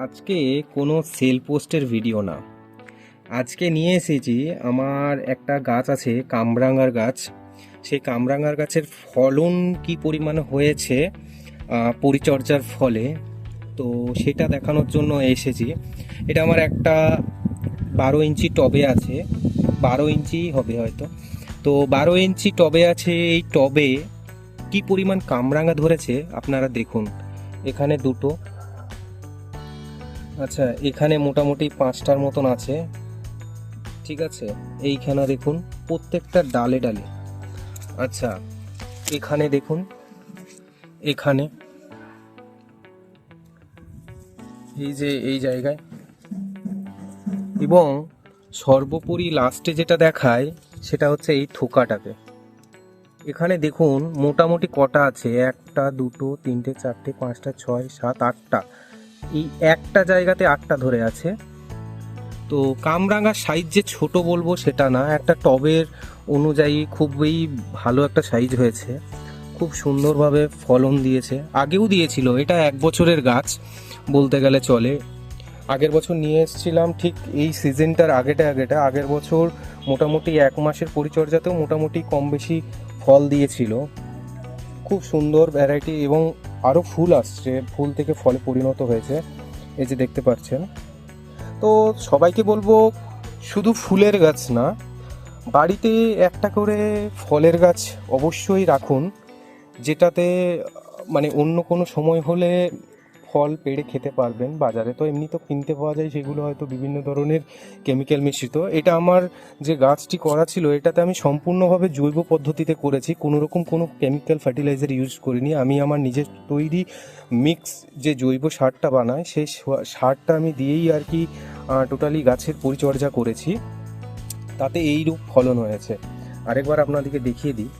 আজকে কোনো সেল পোস্টের ভিডিও না। আজকে নিয়ে এসেছি আমার একটা গাছ আছে, কামরাঙার গাছ। সেই কামরাঙার গাছের ফলন কি পরিমাণে হয়েছে পরিচর্যার ফলে, তো সেটা দেখানোর জন্য এসেছি। এটা আমার একটা 12 ইঞ্চি টবে আছে, 12 ইঞ্চি হবে হয়তো। তো 12 ইঞ্চি টবে আছে, এই টবে কি পরিমাণ কামরাঙা ধরেছে আপনারা দেখুন। এখানে দুটো, আচ্ছা এখানে মোটামুটি 5টার মতন আছে, ঠিক আছে। এইখানে দেখুন প্রত্যেকটা ডালে ডালে। আচ্ছা এখানে দেখুন, এখানে এই যে এই জায়গায়, এবং সর্বোপরি লাস্টে যেটা দেখায় সেটা হচ্ছে এই থোকাটাতে। এখানে দেখুন মোটামুটি কটা আছে, 1টা 2টো 3টে 4টে 5টা 6 7 8টা, এই একটা জায়গাতে 8টা ধরে আছে। তো কামরাঙার সাইজ যে ছোট বলবো সেটা না, একটা টবের অনুযায়ী খুবই ভালো একটা সাইজ হয়েছে, খুব সুন্দরভাবে ফলন দিয়েছে। আগেও দিয়েছিল, এটা 1 বছরের গাছ বলতে গেলে চলে। আগের বছর নিয়ে এসেছিলাম ঠিক এই সিজনটার আগের বছর মোটামুটি 1 মাসের পরিচর্যাতেও মোটামুটি কম বেশি ফল দিয়েছিল। খুব সুন্দর ভ্যারাইটি, এবং আরও ফুল আসছে, ফুল থেকে ফলে পরিণত হয়েছে, এই যে দেখতে পাচ্ছেন। তো সবাইকে বলবো শুধু ফুলের গাছ না, বাড়িতে একটা করে ফলের গাছ অবশ্যই রাখুন, যেটাতে মানে অন্য কোনো সময় হলে ফল পেড়ে খেতে পারবেন। বাজারে তো এমনি তো কিনতে পাওয়া যায়, সেগুলো হয়তো বিভিন্ন ধরনের কেমিক্যাল মিশ্রিত। এটা আমার যে গাছটি করা ছিল, এটাতে আমি সম্পূর্ণভাবে জৈব পদ্ধতিতে করেছি, কোনো রকম কোনো কেমিক্যাল ফার্টিলাইজার ইউজ করিনি। আমি আমার নিজের তৈরি মিক্স যে জৈব সারটা বানায়, সেই সারটা আমি দিয়েই আর কি টোটালি গাছের পরিচর্যা করেছি, তাতে এই রূপ ফলন হয়েছে। আরেকবার আপনাদেরকে দেখিয়ে দিই।